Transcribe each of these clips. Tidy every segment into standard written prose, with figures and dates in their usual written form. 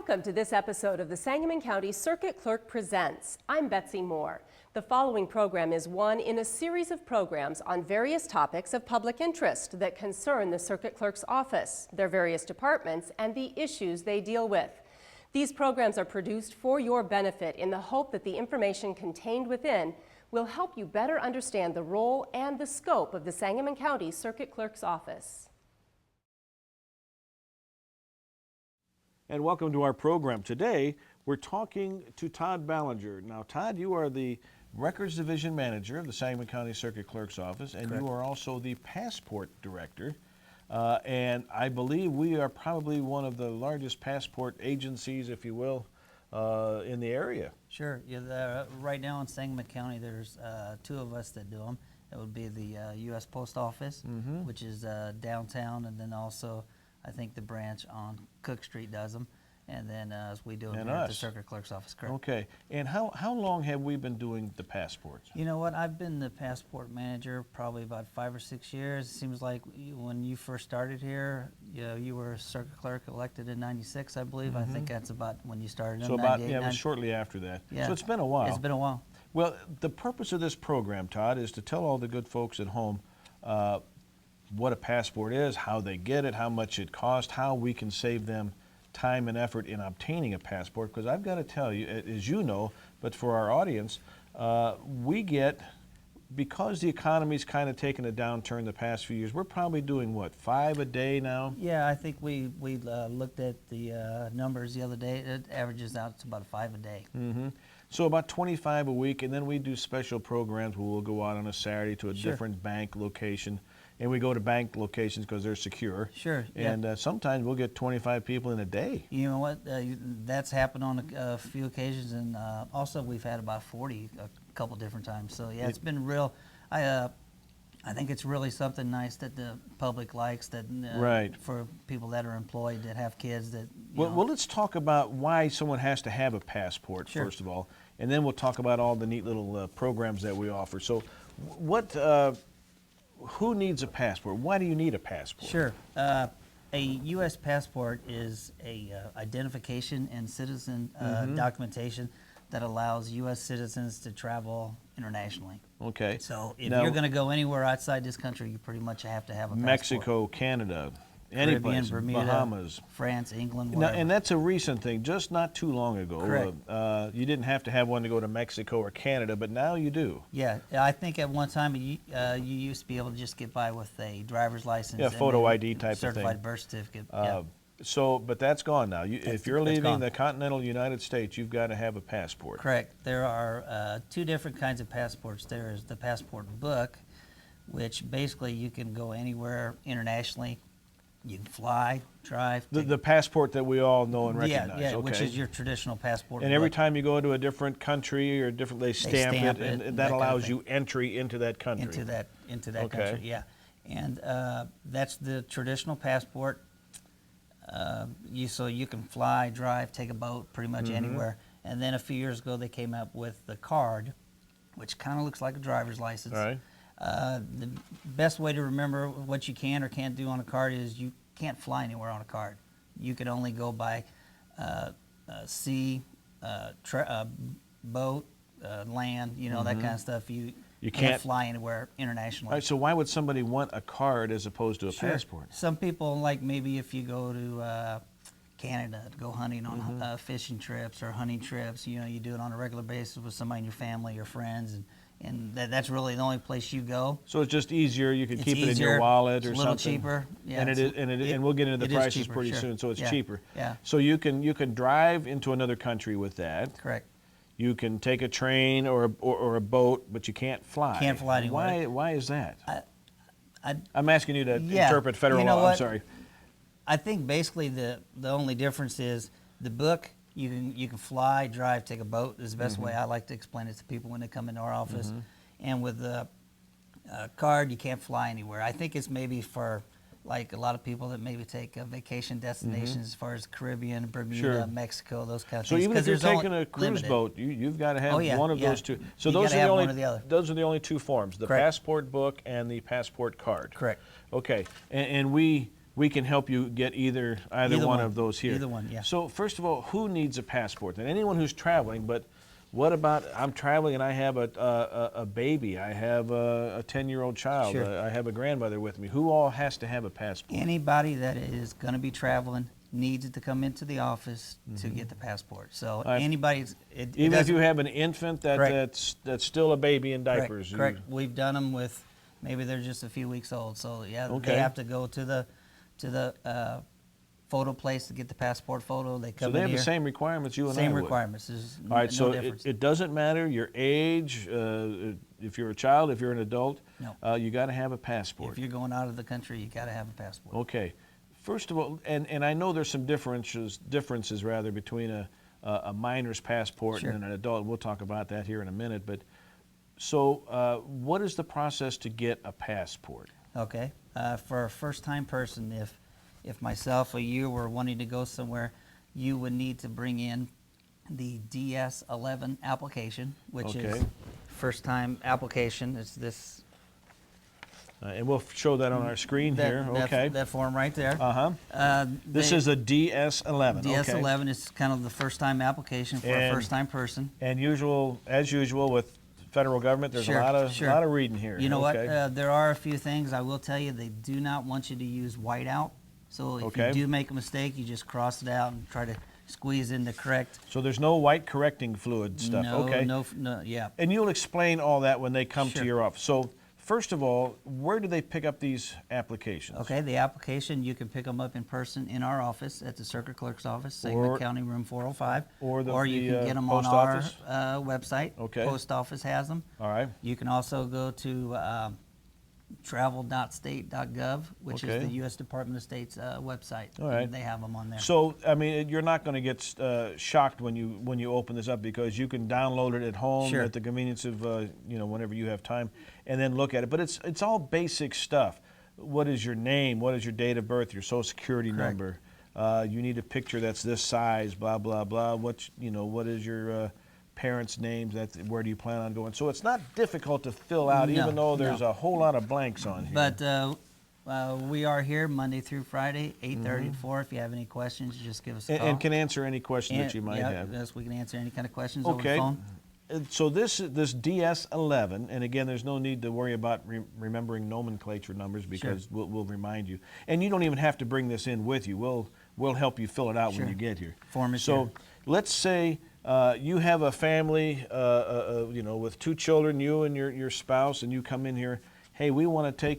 Welcome to this episode of the Sangamon County Circuit Clerk Presents. I'm Betsy Moore. The following program is one in a series of programs on various topics of public interest that concern the Circuit Clerk's office, their various departments, and the issues they deal with. These programs are produced for your benefit in the hope that the information contained within will help you better understand the role and the scope of the Sangamon County Circuit Clerk's office. And welcome to our program. Today, we're talking to Todd Ballinger. Now, Todd, you are the Records Division Manager of the Sangamon County Circuit Clerk's Office, and Correct. You are also the Passport Director. And I believe we are probably one of the largest passport agencies, if you will, in the area. Sure. Right now in Sangamon County, there's two of us that do them. It would be the U.S. Post Office, which is downtown, and then also I think the branch on Cook Street does them, and then we do them here at the Circuit Clerk's Office. Correct. Okay. And how long have we been doing the passports? You know what? I've been the passport manager probably about 5 or 6 years. It seems like when you first started here, you were a circuit clerk elected in '96, I believe. I think that's about when you started. So about, it was shortly after that. Yeah. So it's been a while. It's been a while. Well, the purpose of this program, Todd, is to tell all the good folks at home what a passport is, how they get it, how much it costs, how we can save them time and effort in obtaining a passport. Because I've got to tell you, as you know, but for our audience, we get, because the economy's kind of taken a downturn the past few years, we're probably doing, what, 5 a day now? Yeah, I think we looked at the numbers the other day. It averages out to about 5 a day. So about 25 a week, and then we do special programs where we'll go out on a Saturday to a Sure. different bank location. And we go to bank locations because they're secure. Sure. And sometimes we'll get 25 people in a day. You know what? That's happened on a few occasions, and also we've had about 40 a couple different times. So yeah, it's been real. I think it's really something nice that the public likes. That Right. For people that are employed that have kids that. Well, let's talk about why someone has to have a passport Sure. first of all, and then we'll talk about all the neat little programs that we offer. So, who needs a passport? Why do you need a passport? Sure. A U.S. passport is a identification and citizen documentation that allows U.S. citizens to travel internationally. Okay. So if Now, you're going to go anywhere outside this country, you pretty much have to have a passport. Mexico, Canada, any Caribbean, place, Bermuda, Bahamas. France, England, Now, whatever. and that's a recent thing, just not too long ago. Correct. You didn't have to have one to go to Mexico or Canada, but now you do. Yeah, I think at one time you used to be able to just get by with a driver's license. Yeah, and photo then ID type of thing. certified birth certificate. But that's gone now. If you're that's leaving gone. the continental United States, you've got to have a passport. Correct. There are two different kinds of passports. There is the passport book, which basically you can go anywhere internationally. You can fly, drive. The passport that we all know and recognize. Yeah, okay. which is your traditional passport. And every book. time you go to a different country or they stamp it, and that that kind allows of you entry into that country. Into that Okay. country, yeah. And that's the traditional passport. So you can fly, drive, take a boat, pretty much anywhere. And then a few years ago, they came up with the card, which kind of looks like a driver's license. All right. The best way to remember what you can or can't do on a card is you can't fly anywhere on a card. You can only go by sea, boat, land, that kind of stuff. You can't fly anywhere internationally. All right, so why would somebody want a card as opposed to a Sure. passport? Some people, like maybe if you go to Canada to go hunting on fishing trips or hunting trips, you do it on a regular basis with somebody in your family or friends, and that's really the only place you go. So it's just easier. You can It's keep it in easier, your wallet or it's a little something. cheaper. Yeah, and and we'll get into the it is prices cheaper, pretty sure. soon. So it's Yeah, cheaper. yeah. So you can drive into another country with that. Correct. You can take a train or a boat, but you can't fly. Can't fly anywhere. Why is that? I I'm asking you to Yeah. interpret federal You know law. what? I'm sorry. I think basically the only difference is the book. You can fly, drive, take a boat. Is the best way I like to explain it to people when they come into our office. And with the card, you can't fly anywhere. I think it's maybe for like a lot of people that maybe take vacation destinations as far as Caribbean, Bermuda, Sure. Mexico, those kind of So things. even if 'cause you're there's taking only a cruise limited. boat, you've got to have Oh, yeah, one of yeah. those two. So You those gotta are the have only one or the other. those are the only two forms: the Correct. passport book and the passport card. Correct. Okay, and we we can help you get either Either one one. of those here. Either one, yeah. So first of all, who needs a passport? And anyone who's traveling, but what about I'm traveling and I have a baby, I have a 10-year-old child, Sure. I have a grandmother with me. Who all has to have a passport? Anybody that is going to be traveling needs to come into the office to get the passport. So anybody, Even if you have an infant Correct. that's still a baby in correct, diapers. correct. We've done them with maybe they're just a few weeks old. So yeah, Okay. they have to go to the photo place to get the passport photo. They come So they in have here. the same requirements you and I Same would. requirements. There's All right, no so difference. it doesn't matter your age, if you're a child, if you're an adult, No. you got to have a passport. If you're going out of the country, you got to have a passport. Okay. First of all, and I know there's some differences between a minor's passport Sure. and an adult. We'll talk about that here in a minute. But so, what is the process to get a passport? Okay. For a first-time person, if myself or you were wanting to go somewhere, you would need to bring in the DS-11 application, which is Okay. first-time application. It's this. And we'll show that on our screen here. Okay. That form right there. This is a DS-11. DS-11 is kind of the first-time application for a And- first-time person. And as usual with federal government, there's Sure, a lot of sure. reading here. You know Okay. what? There are a few things I will tell you. They do not want you to use whiteout. So if Okay. you do make a mistake, you just cross it out and try to squeeze in the correct. So there's no white correcting fluid stuff. No, Okay. no, yeah. And you'll explain all that when they come to Sure. your office. So first of all, where do they pick up these applications? Okay, the application, you can pick them up in person in our office at the Circuit Clerk's office, Sangamon Or- County, room 405. or you the, can get them on post our office? website. Okay. Post office has them. All right. You can also go to travel.state.gov, which Okay. is the U.S. Department of State's website. All right. And they have them on there. So, I mean, you're not going to get shocked when you open this up because you can download it at home Sure. at the convenience of whenever you have time, and then look at it. But it's all basic stuff. What is your name? What is your date of birth? Your social security Correct. number? You need a picture that's this size. Blah blah blah. What is your parents' names? Where do you plan on going? So it's not difficult to fill out, No, even though there's no. a whole lot of blanks on here. But we are here Monday through Friday, 8:30 to 4. If you have any questions, just give us a call. and can answer any question that you might have. Yes, we can answer any kind of questions over Okay. the phone. So this DS-11, and again, there's no need to worry about remembering nomenclature numbers because we'll remind you. And you don't even have to bring this in with you. We'll help you fill it out Sure. when you get here. Form is So here. let's say you have a family, with 2 children, you and your spouse, and you come in here. Hey, we want to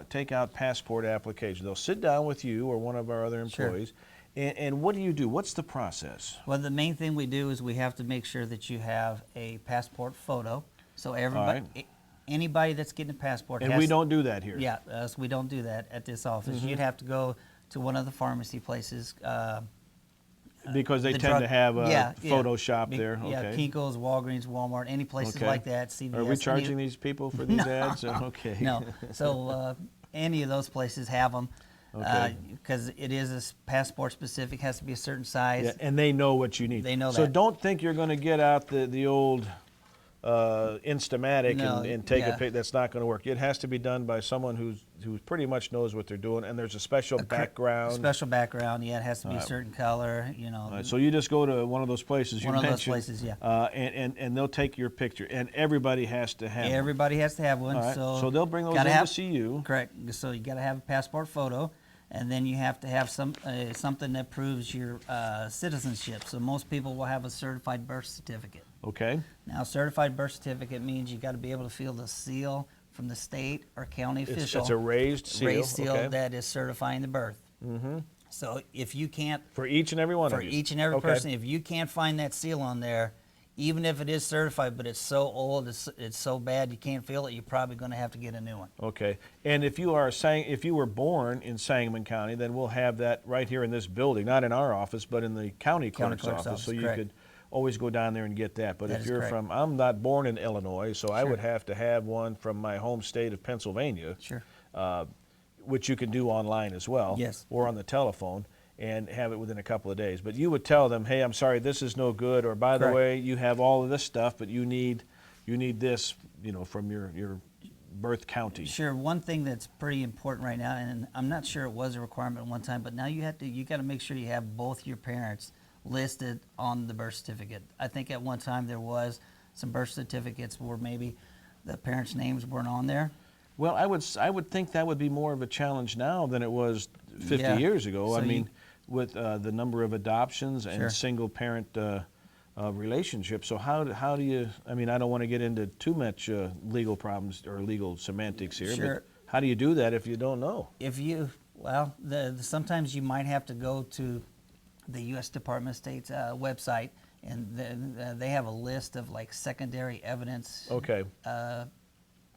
take out passport applications. They'll sit down with you or one of our other Sure. employees. And what do you do? What's the process? Well, the main thing we do is we have to make sure that you have a passport photo. So everybody, anybody that's getting a passport, And has we don't do that here. Yeah, us, we don't do that at this office. You'd have to go to one of the pharmacy places. Because they the tend drug- to have a yeah, Photoshop Be- there. Yeah, Okay. Kinko's, Walgreens, Walmart, any places Okay. like that. CVS. Are we charging these people for these ads? Okay. No. So any of those places have them. Okay. Because it is passport specific, has to be a certain size. Yeah, and they know what you need. They know so that. don't think you're going to get out the old Instamatic No, and take a yeah. pic. That's not going to work. It has to be done by someone who pretty much knows what they're doing, and there's a special background. Special background, yeah. It has to be a Alright. certain color, All right, so you just go to one of those places you One of those mentioned, places, yeah. and they'll take your picture, and everybody has to have one. Everybody has to have one. All right, so they'll bring those gotta in to have- see you. Correct. So you got to have a passport photo, and then you have to have something that proves your citizenship. So most people will have a certified birth certificate. Okay. Now, certified birth certificate means you got to be able to feel the seal from the state or county official. It's a raised seal. Raised seal okay. that is certifying the birth. Mm-hmm. So if you can't, For each and every one for of you. each and every Okay. person, if you can't find that seal on there, even if it is certified, but it's so old, it's so bad you can't feel it, you're probably going to have to get a new one. Okay, and if you were born in Sangamon County, then we'll have that right here in this building, not in our office, but in the county clerk's office. So you correct. could always go down there and get that. But That if is you're correct. I'm not born in Illinois, so I Sure. would have to have one from my home state of Pennsylvania, Sure. which you can do online as well, Yes. or on the telephone, and have it within a couple of days. But you would tell them, hey, I'm sorry, this is no good, or by the Correct. way, you have all of this stuff, but you need this, from your birth county. Sure. One thing that's pretty important right now, and I'm not sure it was a requirement at one time, but now you got to make sure you have both your parents listed on the birth certificate. I think at one time there was some birth certificates where maybe the parents' names weren't on there. Well, I would think that would be more of a challenge now than it was 50 Yeah. years ago. So I mean, with the number of adoptions and Sure. single parent relationships. So how do you? I mean, I don't want to get into too much legal problems or legal semantics here. Sure. But how do you do that if you don't know? If you, well, sometimes you might have to go to the U.S. Department of State's website, and they have a list of like secondary evidence. Okay.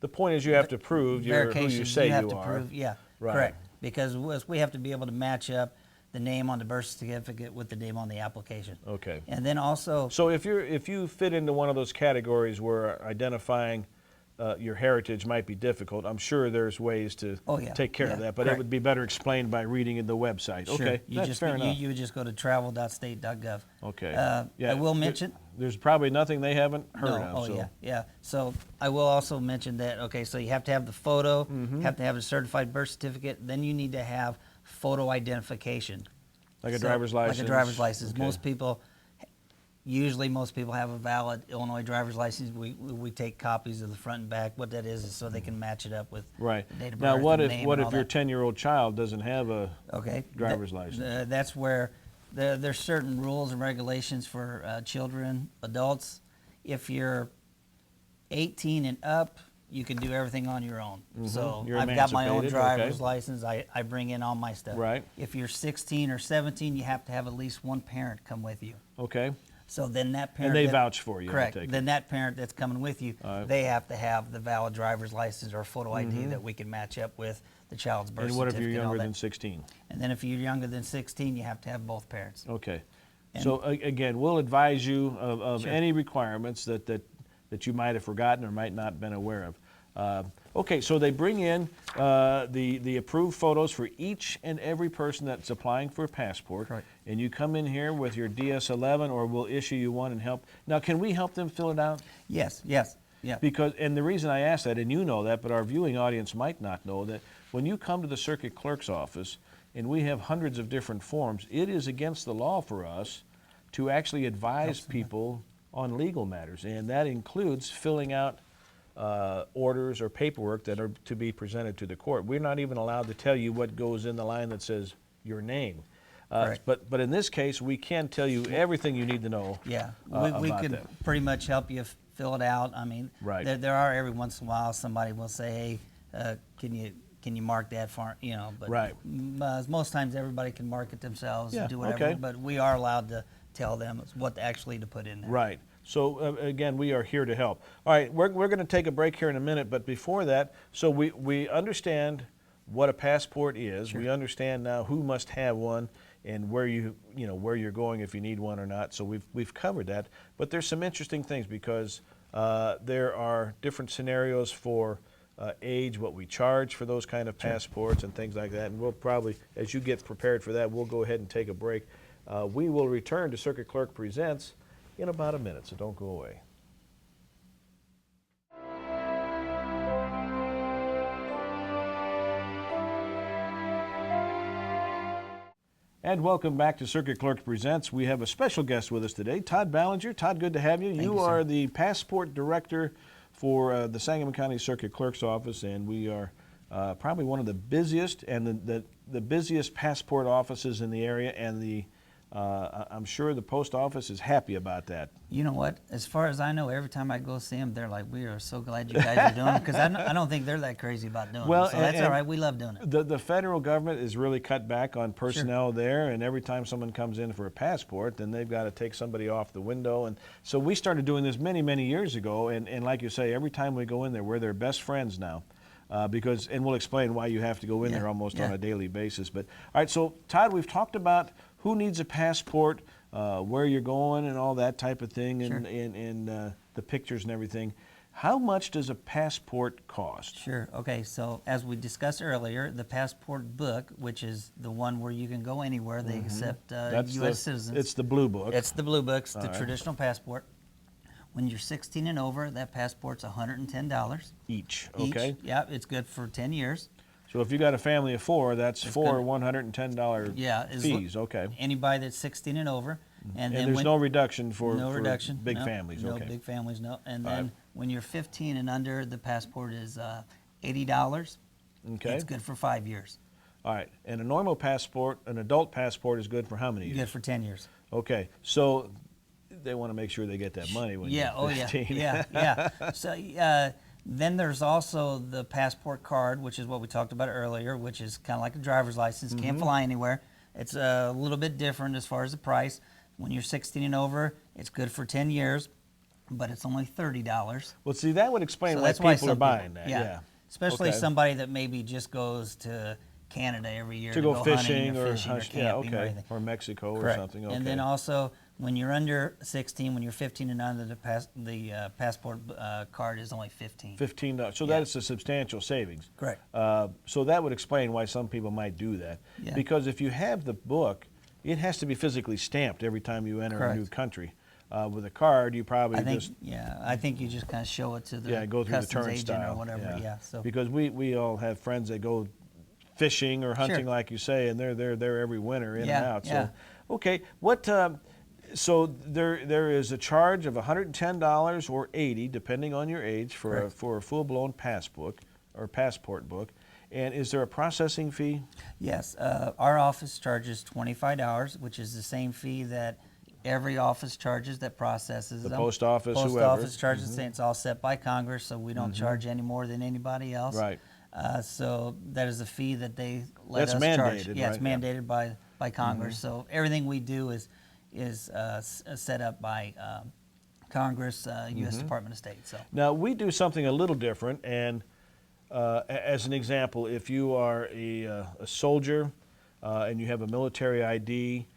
The point is you have to prove who you say you have you to are. prove, yeah, Right. correct. Because we have to be able to match up the name on the birth certificate with the name on the application. Okay. And then also, So if you fit into one of those categories where identifying your heritage might be difficult, I'm sure there's ways to Oh, yeah, take care of yeah, that, but correct. it would be better explained by reading in the website. sure, Okay, you that's just fair enough. you would just go to travel.state.gov. Okay. I will mention. There's probably nothing they haven't heard No, of. oh so. yeah. So I will also mention that. Okay, so you have to have the photo, Mm-hmm. have to have a certified birth certificate. Then you need to have photo identification. Like a So, driver's license? Like a driver's license. Okay. Most people have a valid Illinois driver's license. We take copies of the front and back. What that is so they can match it up with Right. the date of Now, birth what and if name what and if all your that. 10-year-old child doesn't have a Okay. driver's license? That's where there's certain rules and regulations for children, adults. If you're 18 and up, you can do everything on your own. So Mm-hmm. You're I've got my own emancipated, driver's okay. license. I bring in all my stuff. Right. If you're 16 or 17, you have to have at least one parent come with you. Okay. So then that parent. And they that- vouch for you, I Correct. take it. Then that parent that's coming with you, All right. they have to have the valid driver's license or photo ID that we can match up with the child's birth Mm-hmm. And what if certificate. you're and all younger that. than 16? And then if you're younger than 16, you have to have both parents. Okay. And- So again, we'll advise you of Sure. any requirements that you might have forgotten or might not have been aware of. Okay, so they bring in the approved photos for each and every person that's applying for a passport. Right. And you come in here with your DS-11, or we'll issue you one and help. Now, can we help them fill it out? Yes. Yeah. Because, and the reason I ask that, and you know that, but our viewing audience might not know that, when you come to the circuit clerk's office and we have hundreds of different forms, it is against the law for us to actually advise people on legal matters, and that includes filling out orders or paperwork that are to be presented to the court. We're not even allowed to tell you what goes in the line that says your name. Correct. But in this case, we can tell you everything you need to know. Yeah, we about could that. pretty much help you fill it out. I mean, Right. there are every once in a while somebody will say, hey, can you mark that for, but Right. Most times everybody can mark it themselves Yeah, and do whatever, okay. but we are allowed to tell them what actually to put in there. Right. So again, we are here to help. All right, we're going to take a break here in a minute, but before that, so we understand what a passport is. Sure. We understand now who must have one and where where you're going if you need one or not. So we've covered that. But there's some interesting things because there are different scenarios for age, what we charge for those kind of passports and things like that. And we'll probably, as you get prepared for that, we'll go ahead and take a break. We will return to Circuit Clerk Presents in about a minute, so don't go away. And welcome back to Circuit Clerk Presents. We have a special guest with us today, Todd Ballinger. Todd, good to have you. Thank You you, are sir. the passport director for the Sangamon County Circuit Clerk's office, and we are probably one of the busiest and the busiest passport offices in the area, and I'm sure the post office is happy about that. You know what? As far as I know, every time I go see them, they're like, "We are so glad you guys are doing it," because I don't think they're that crazy about doing Well, it. So that's and- all right. We love doing it. The federal government is really cut back on personnel there, and every time someone comes in for a passport, then they've got to take somebody off the window. And so we started doing this many, many years ago, and like you say, every time we go in there, we're their best friends now. And we'll explain why you have to go in there almost on a daily basis. But all right, so Todd, we've talked about who needs a passport, where you're going, and all that type of thing, and the pictures and everything. How much does a passport cost? Sure. Okay. So as we discussed earlier, the passport book, which is the one where you can go anywhere, they accept That's U.S. citizens. It's the blue book. It's the blue book. It's the right. traditional passport. When you're 16 and over, that passport's $110 Each, each. okay? Yeah, it's good for 10 years. So if you got a family of 4, that's four $110 Yeah, fees, okay. Anybody that's 16 and over, and then And there's when, no reduction for, no reduction, big no, families, no okay. big families, no. And All then right. when you're 15 and under, the passport is $80. Okay. It's good for 5 years. All right, and a normal passport, an adult passport is good for how many years? Good for 10 years. Okay, so they want to make sure they get that money when Yeah, you're 15. yeah. So then there's also the passport card, which is what we talked about earlier, which is kind of like a driver's license. Mm-hmm. Can't fly anywhere. It's a little bit different as far as the price. When you're 16 and over, it's good for 10 years, but it's only $30. Well, see, that would explain So why that's why people are some buying that, yeah. yeah. Especially Okay. somebody that maybe just goes to Canada every year To go hunting fishing or camping yeah, or okay, anything. or Mexico or Correct. something, okay. And then also, when you're under 16, when you're 15 and under, the passport card is only $15. $15, so Yeah. that's a substantial savings. Correct. So that would explain why some people might do that. Yeah. Because if you have the book, it has to be physically stamped every time you enter a new Correct. country. With a card, you probably I think, just I think you just kind of show it to the go through the customs agent turnstile or whatever. Yeah. So because we all have friends that go fishing or hunting, Sure. like you say, and they're there every winter in and Yeah, out. yeah. So okay, what? So there is a charge of $110 or $80, depending on your age, for a full-blown passport book. And is there a processing fee? yes, our office charges $25, which is the same fee that every office charges that processes The them. post office, Post whoever. office charges, it's all set by Congress, so we don't charge any more than anybody else. Right. So that is a fee that they let That's us charge. mandated, Yeah, it's right? Yeah. mandated by Congress. So everything we do is set up by Congress, U.S. Department of State. So Now, we do something a little different, and as an example, if you are a soldier and you have a military ID,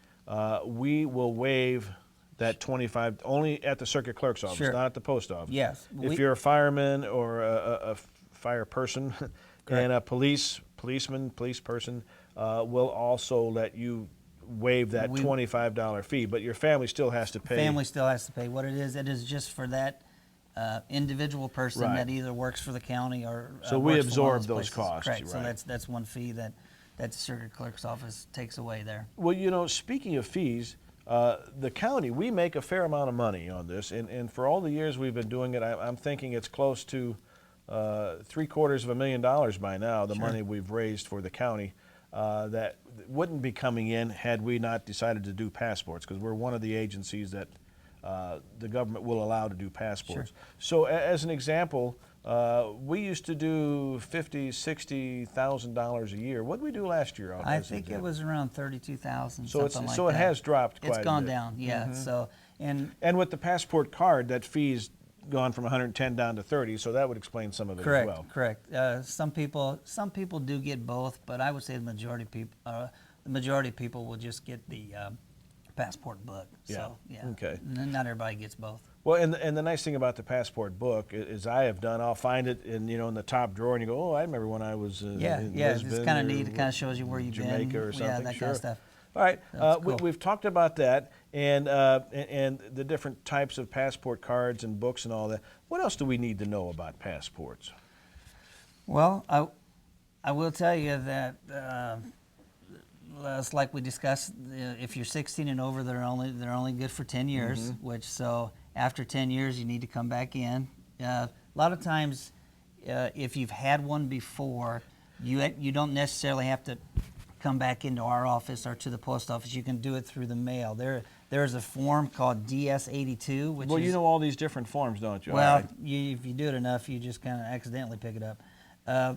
we will waive that 25 only at the circuit clerk's office, Sure. not at the post office. Yes, If you're a fireman or a fire person and a police person, will also let you waive that $25 fee, but your family still has to pay. family still has to pay. What it is just for that individual person Right. that either works for the county or So we works for one of absorb those places. costs, Correct. So right. that's one fee that the circuit clerk's office takes away there. Well, you know, speaking of fees, the county, we make a fair amount of money on this, and for all the years we've been doing it, I'm thinking it's close to $750,000 by now, the Sure. money we've raised for the county, that wouldn't be coming in had we not decided to do passports, because we're one of the agencies that the government will allow to do passports. Sure. So as an example, we used to do $50,000-$60,000 a year. What did we do last year? I think it was around 32,000. So something like so it that. has dropped quite It's a gone bit. down, yeah. So And with the passport card, that fee's gone from 110 down to 30, so that would explain some of it correct, as well. correct. Some people do get both, but I would say the majority of people will just get the passport book. Yeah. So yeah, Okay. Not everybody gets both. Well, and the nice thing about the passport book is I have done, I'll find it in the top drawer, and you go, oh, I remember when I was in It's Lisbon kind of or neat. It kind of shows you where you've Jamaica been. or something. Yeah, that sure. kind of stuff. All right, That's cool. we've talked about that and the different types of passport cards and books and all that. What else do we need to know about passports? Well, I will tell you that it's like we discussed. If you're 16 and over, they're only good for 10 years. Which so after 10 years, you need to come back in. A lot of times, if you've had one before, you don't necessarily have to come back into our office or to the post office. You can do it through the mail. There's a form called DS-82, which Well, is you know all these different forms, don't you? All well, right. if you do it enough, you just kind of accidentally pick it up.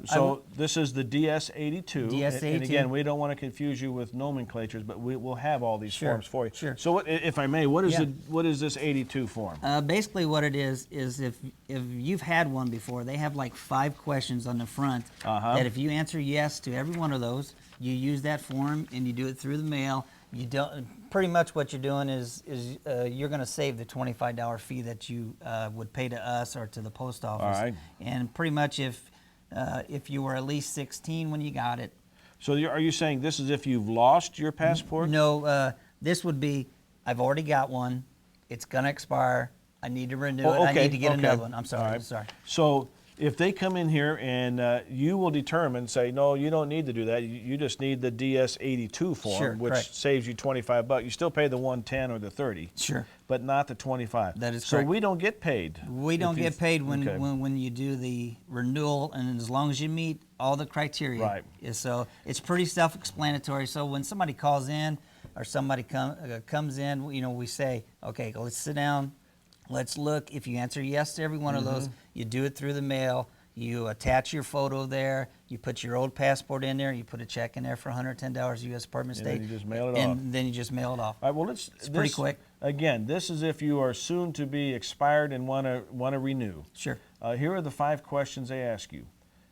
So this is the DS-82. DS-82. And again, we don't want to confuse you with nomenclatures, but we will have all these Sure, forms for you. sure. So if I may, what is Yeah. what is this 82 form? Basically, what it is if you've had one before, they have like 5 questions on the front that if you answer yes to every one of those, you use that form and you do it through the mail. You don't. Pretty much what you're doing is you're going to save the $25 fee that you would pay to us or to the post office. All right. And pretty much if you were at least 16 when you got it. So are you saying this is if you've lost your passport? No, this would be I've already got one. It's going to expire. I need to renew Oh, it. I okay, need to get okay. another one. I'm All sorry. right. Sorry. So if they come in here and you will determine, say, no, you don't need to do that. You just need the DS82 form, Sure, which correct. saves you $25. You still pay the 110 or the 30. Sure. But not the 25. That is so correct. we don't get paid. We don't get paid when, okay. when you do the renewal, and as long as you meet all the criteria. Right. So it's pretty self-explanatory. So when somebody calls in or somebody comes in, you know, we say, okay, let's sit down, let's look. If you answer yes to every one of those, you do it through the mail. You attach your photo there. You put your old passport in there. You put a check in there for $110 U.S. Department of State. And then you just mail it off. And then you just mail it off. All right, well, It's pretty quick. Again, this is if you are soon to be expired and want to renew. Sure. Here are the 5 questions they ask you,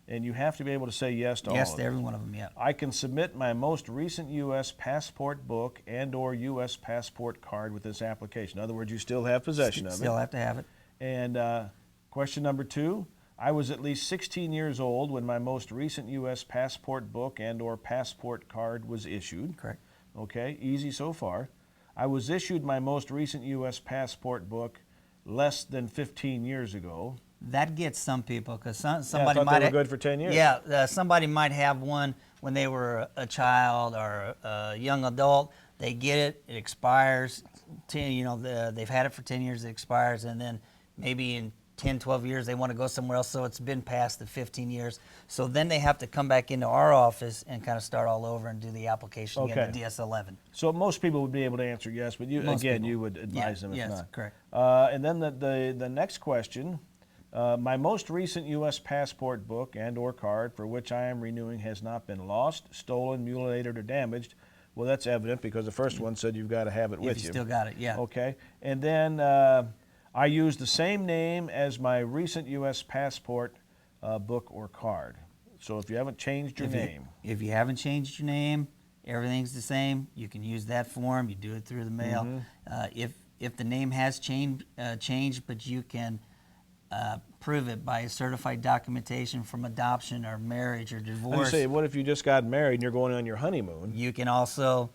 and you have to be able to say yes to all Yes of to them. every one of them, yeah. I can submit my most recent U.S. passport book and/or U.S. passport card with this application. In other words, you still have possession of it. Still have to have it. And question number 2, I was at least 16 years old when my most recent U.S. passport book and/or passport card was issued. Correct. Okay, easy so far. I was issued my most recent U.S. passport book less than 15 years ago. That gets some people because I somebody thought might they were good for 10 years. Yeah, somebody might have one when they were a child or a young adult. They get it, it expires. They've had it for 10 years, it expires, and then maybe in 10, 12 years they want to go somewhere else, so it's been past the 15 years. So then they have to come back into our office and kind of start all over and do the application again, the DS11. So most people would be able to answer yes, but Most people. you would advise them if yes, not. correct. And then the next question, my most recent U.S. passport book and/or card for which I am renewing has not been lost, stolen, mutilated, or damaged. Well, that's evident because the first one said you've got to have it with If you. you still got it, yeah. Okay. And then I use the same name as my recent U.S. passport book or card. So if you haven't changed your name. If you haven't changed your name, everything's the same. You can use that form. You do it through the mail. If the name has changed, but you can prove it by certified documentation from adoption or marriage or I divorce. was say, what if you just got married and you're going on your honeymoon? You can also,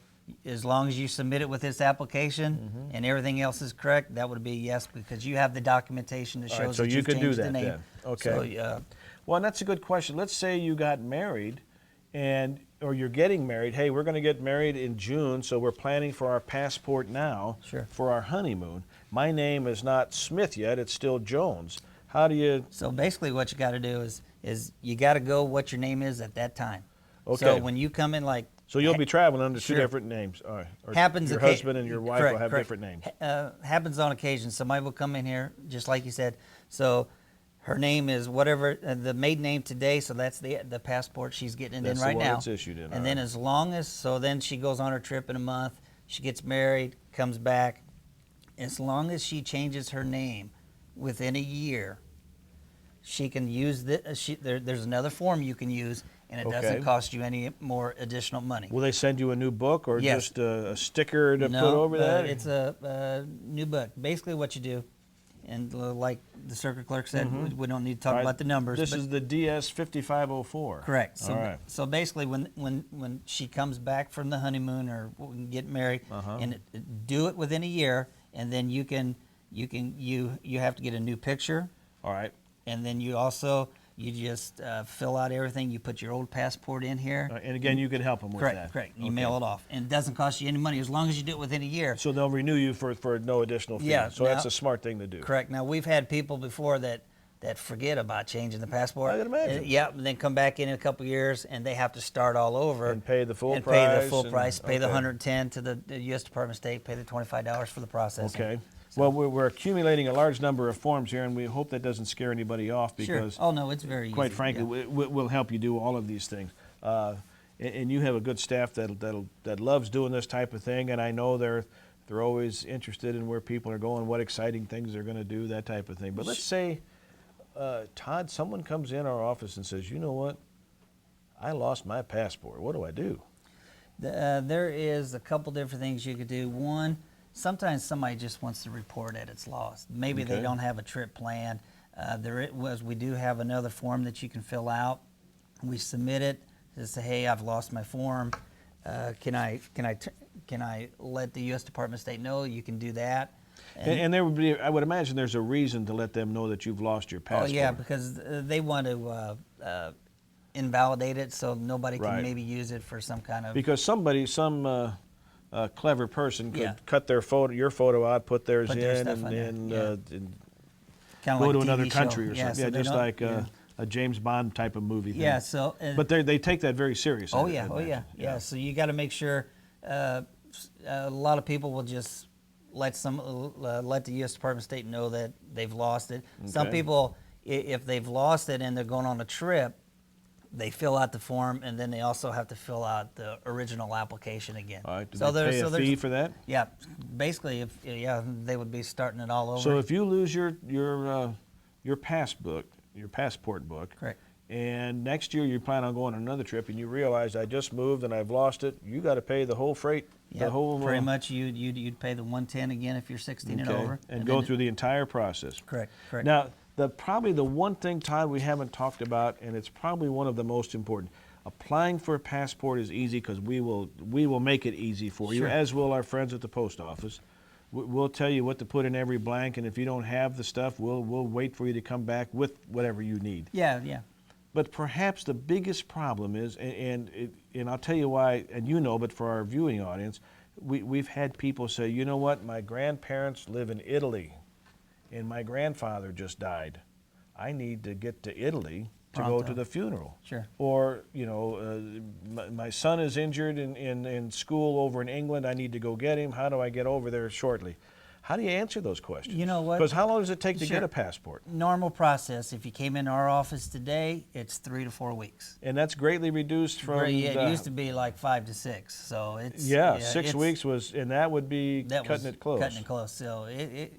as long as you submit it with this application and everything else is correct, that would be a yes because you have the documentation that All shows right, so that you you've could do changed the that name. then. Okay. So, Well, and that's a good question. Let's say you got married or you're getting married. Hey, we're going to get married in June, so we're planning for our passport now for our honeymoon. My name is not Smith yet, it's still Jones. How do you... So basically what you got to do is you got to go what your name is at that time. Okay. So when you come in like... So you'll be traveling under 2 Sure. different names. All right. Or happens your occa- husband and your wife correct, will have correct. different names. Happens on occasion. Somebody will come in here, just like you said. So her name is whatever, the maiden name today, so that's the passport she's getting That's in right the one now. that's issued in, all And then right. as long as, so then she goes on her trip in a month, she gets married, comes back. As long as she changes her name within a year, she can use there's another form you can use, and it doesn't Okay. cost you any more additional money. Will they send you a new book or Yes. just a sticker to No, put over that? it's a new book. Basically what you do, and like the circuit clerk said, we don't need to talk All right, about the numbers. This but is the DS5504. correct. So, All right. so basically when she comes back from the honeymoon or get married, and do it within a year, and then you have to get a new picture, All right. and then you just fill out everything. You put your old passport in here. And again, you can help them with that. Correct, correct. You Okay. mail it off, and it doesn't cost you any money as long as you do it within a year. So they'll renew you for no additional fee. Yeah, So that's a smart thing to do. Correct. Now we've had people before that forget about changing the passport. I can imagine. Yeah, and then come back in a couple years and they have to start all over And pay the full and pay the full price price. Pay the okay. $110 to the U.S. Department of State. Pay the $25 for the processing. Okay. Well, we're accumulating a large number of forms here, and we hope that doesn't scare anybody off because, Sure. Oh no, it's very quite easy. frankly, Yeah. we'll help you do all of these things. And you have a good staff that loves doing this type of thing, and I know they're always interested in where people are going, what exciting things they're going to do, that type of thing. But let's say, Todd, someone comes in our office and says, you know what, I lost my passport. What do I do? There is a couple different things you could do. One, sometimes somebody just wants to report that it's lost. Maybe they Okay. don't have a trip planned. We do have another form that you can fill out. We submit it to say, hey, I've lost my form. Can I let the U.S. Department of State know? You can do that. And there would be, I would imagine there's a reason to let them know that you've lost your passport. Oh yeah, because they want to invalidate it so nobody can Right. maybe use it for some kind of. Because some clever person could Yeah. cut their photo, your photo out, put theirs Put their in, stuff in there, and yeah. go Kind of like to a another TV country show. or Yeah, something. so Yeah, they just don't- like yeah. a James Bond type of movie thing. Yeah, so. But they take that very serious. Oh I yeah, imagine. yeah. So you got to make sure. A lot of people will just let the U.S. Department of State know that they've lost it. Some Okay. people, if they've lost it and they're going on a trip, they fill out the form and then they also have to fill out the original application again. All right. Do So they pay a there's- fee for that? Yeah, basically, they would be starting it all over. So if you lose your passport book, Correct. and next year you plan on going on another trip, and you realize I just moved and I've lost it, you got to pay the whole freight, Yeah, the whole pretty much you'd pay the 110 again if you're 16 and okay, over, and then go through the entire process. Correct. Now, probably the one thing, Todd, we haven't talked about, and it's probably one of the most important. Applying for a passport is easy because we will make it easy for you, Sure. as will our friends at the post office. We'll tell you what to put in every blank, and if you don't have the stuff, we'll wait for you to come back with whatever you need. Yeah. But perhaps the biggest problem is, and I'll tell you why, and you know, but for our viewing audience, we've had people say, you know what, my grandparents live in Italy, and my grandfather just died. I need to get to Italy to go Pronto. to the funeral. Sure. Or, my son is injured in school over in England. I need to go get him. How do I get over there shortly? How do you answer those questions? You know what? Because how long does it take to Sure. get a passport? Normal process. If you came in our office today, it's 3 to 4 weeks. And that's greatly reduced from... Yeah, it used to be like 5 to 6. So it's 6 weeks was, and that would be that cutting was it close. Cutting it close. So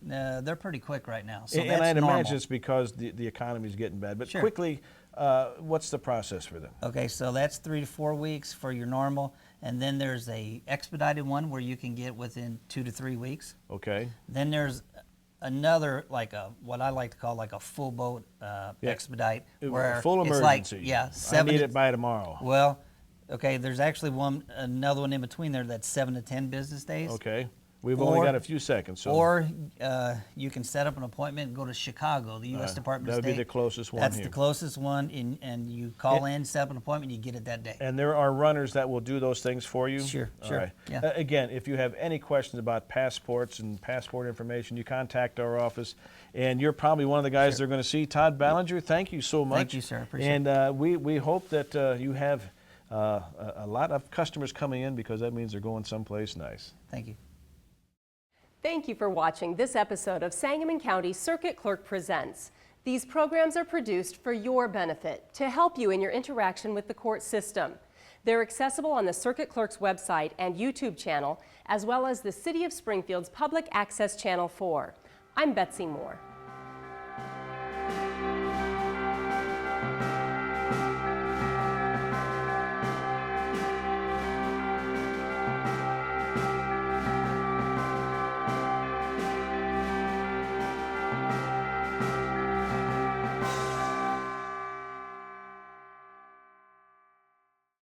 they're pretty quick right now. So And that's I'd normal. imagine it's because the economy is getting bad. But Sure. quickly, what's the process for them? Okay, so that's 3 to 4 weeks for your normal, and then there's a expedited one where you can get within 2 to 3 weeks. Okay. Then there's another, like what I like to call like a full boat expedite, where Full it's like emergency. I 7 need to- it by tomorrow. Well, okay, there's actually another one in between there that's 7 to 10 business days. Okay. We've only Or- got a few seconds. So Or you can set up an appointment and go to Chicago, the U.S. Department that of would be State. the closest one That's here. the closest one, and you call in, set up an appointment, you get it that day. And there are runners that will do those things for you? Sure, All sure, right. yeah. Again, if you have any questions about passports and passport information, you contact our office. And you're probably one of the guys they're going to see. Todd Ballinger, thank you so much. Thank you, sir. Appreciate and we hope that you have a lot of customers coming in because that means they're going someplace nice. Thank you. Thank you for watching this episode of Sangamon County Circuit Clerk Presents. These programs are produced for your benefit to help you in your interaction with the court system. They're accessible on the Circuit Clerk's website and YouTube channel, as well as the City of Springfield's Public Access Channel 4. I'm Betsy Moore.